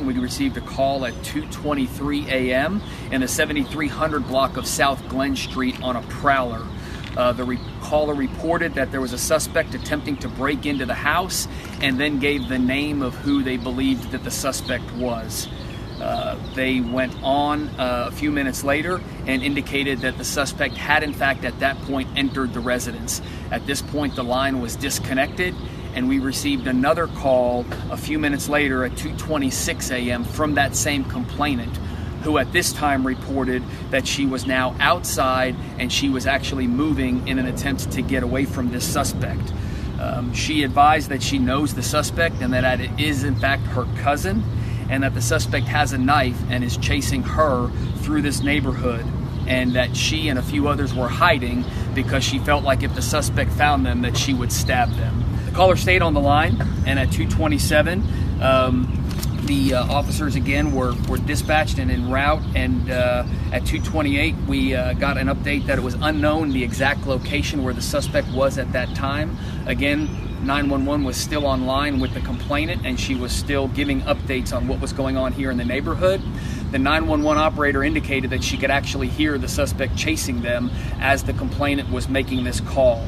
We received a call at 2:23 a.m. in the 7300 block of South Glen Street on a prowler. The caller reported that there was a suspect attempting to break into the house and then gave the name of who they believed that the suspect was. They went on a few minutes later and indicated that the suspect had in fact at that point entered the residence. At this point the line was disconnected, and we received another call a few minutes later at 2:26 a.m. from that same complainant, who at this time reported that she was now outside and she was actually moving in an attempt to get away from this suspect. She advised that she knows the suspect and that it is in fact her cousin, and that the suspect has a knife and is chasing her through this neighborhood, and that she and a few others were hiding because she felt like if the suspect found them that she would stab them. The caller stayed on the line, and at 2:27 the officers again were dispatched and en route, and at 2:28 we got an update that it was unknown the exact location where the suspect was at that time. Again, 911 was still online with the complainant, and she was still giving updates on what was going on here in the neighborhood. The 911 operator indicated that she could actually hear the suspect chasing them as the complainant was making this call.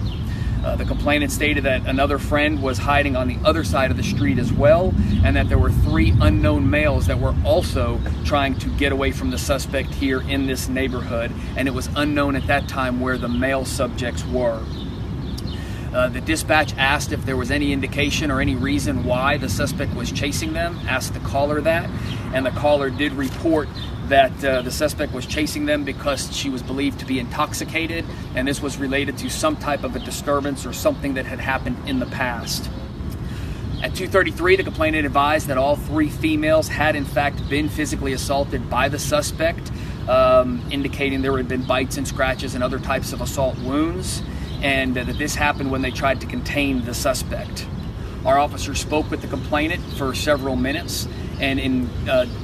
The complainant stated that another friend was hiding on the other side of the street as well, and that there were 3 unknown males that were also trying to get away from the suspect here in this neighborhood, and it was unknown at that time where the male subjects were. The dispatch asked if there was any indication or any reason why the suspect was chasing them, asked the caller that, and the caller did report that the suspect was chasing them because she was believed to be intoxicated, and this was related to some type of a disturbance or something that had happened in the past. At 2:33, the complainant advised that all 3 females had in fact been physically assaulted by the suspect, indicating there had been bites and scratches and other types of assault wounds, and that this happened when they tried to contain the suspect. Our officers spoke with the complainant for several minutes, and in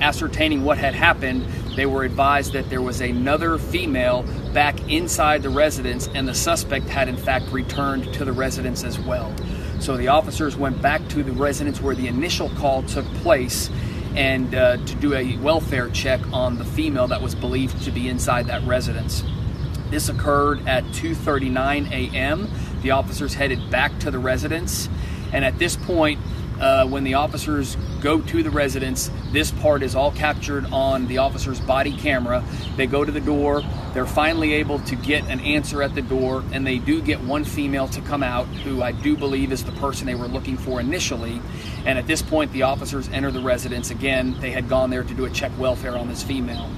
ascertaining what had happened, they were advised that there was another female back inside the residence, and the suspect had in fact returned to the residence as well. So the officers went back to the residence where the initial call took place, and to do a welfare check on the female that was believed to be inside that residence. This occurred at 2:39 a.m. The officers headed back to the residence, and at this point, when the officers go to the residence, this part is all captured on the officer's body camera. They go to the door, they're finally able to get an answer at the door, and they do get one female to come out, who I do believe is the person they were looking for initially. And at this point, the officers enter the residence. Again, they had gone there to do a check welfare on this female.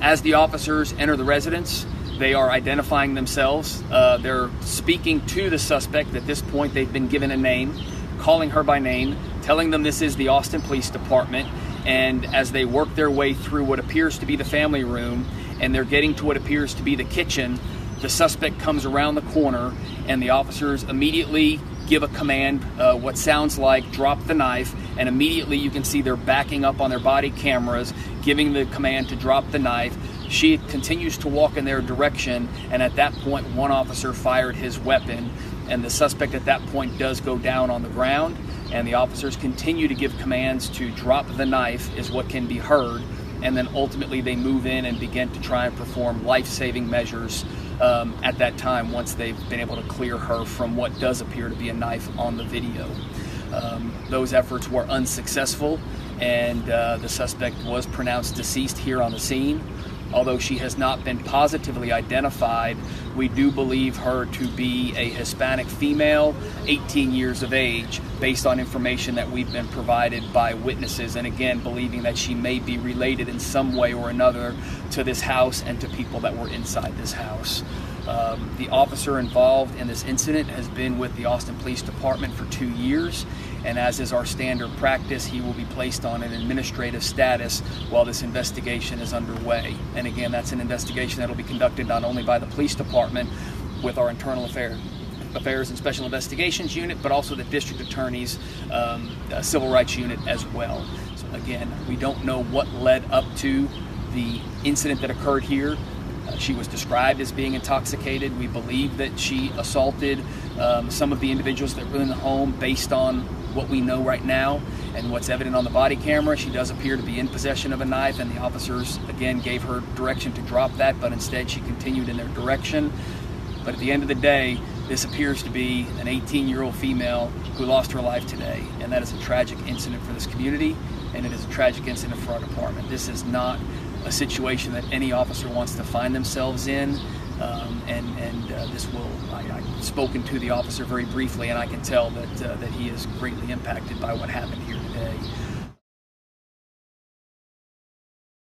As the officers enter the residence, they are identifying themselves. They're speaking to the suspect. At this point, they've been given a name, calling her by name, telling them this is the Austin Police Department. And as they work their way through what appears to be the family room, and they're getting to what appears to be the kitchen, the suspect comes around the corner, and the officers immediately give a command, what sounds like drop the knife, and immediately you can see they're backing up on their body cameras, giving the command to drop the knife. She continues to walk in their direction, and at that point one officer fired his weapon, and the suspect at that point does go down on the ground, and the officers continue to give commands to drop the knife is what can be heard, and then ultimately they move in and begin to try and perform life-saving measures at that time once they've been able to clear her from what does appear to be a knife on the video. Those efforts were unsuccessful, and the suspect was pronounced deceased here on the scene. Although she has not been positively identified, we do believe her to be a Hispanic female, 18 years of age, based on information that we've been provided by witnesses, and again, believing that she may be related in some way or another to this house and to people that were inside this house. The officer involved in this incident has been with the Austin Police Department for 2 years, and as is our standard practice, he will be placed on an administrative status while this investigation is underway. And again, that's an investigation that will be conducted not only by the police department with our internal affairs and special investigations unit, but also the district attorney's civil rights unit as well. So again, we don't know what led up to the incident that occurred here. She was described as being intoxicated. We believe that she assaulted some of the individuals that were in the home based on what we know right now. And what's evident on the body camera, she does appear to be in possession of a knife, and the officers again gave her direction to drop that, but instead she continued in their direction. But at the end of the day, this appears to be an 18-year-old female who lost her life today, and that is a tragic incident for this community, and it is a tragic incident for our department. This is not a situation that any officer wants to find themselves in, this will, I've spoken to the officer very briefly, and I can tell that he is greatly impacted by what happened here today.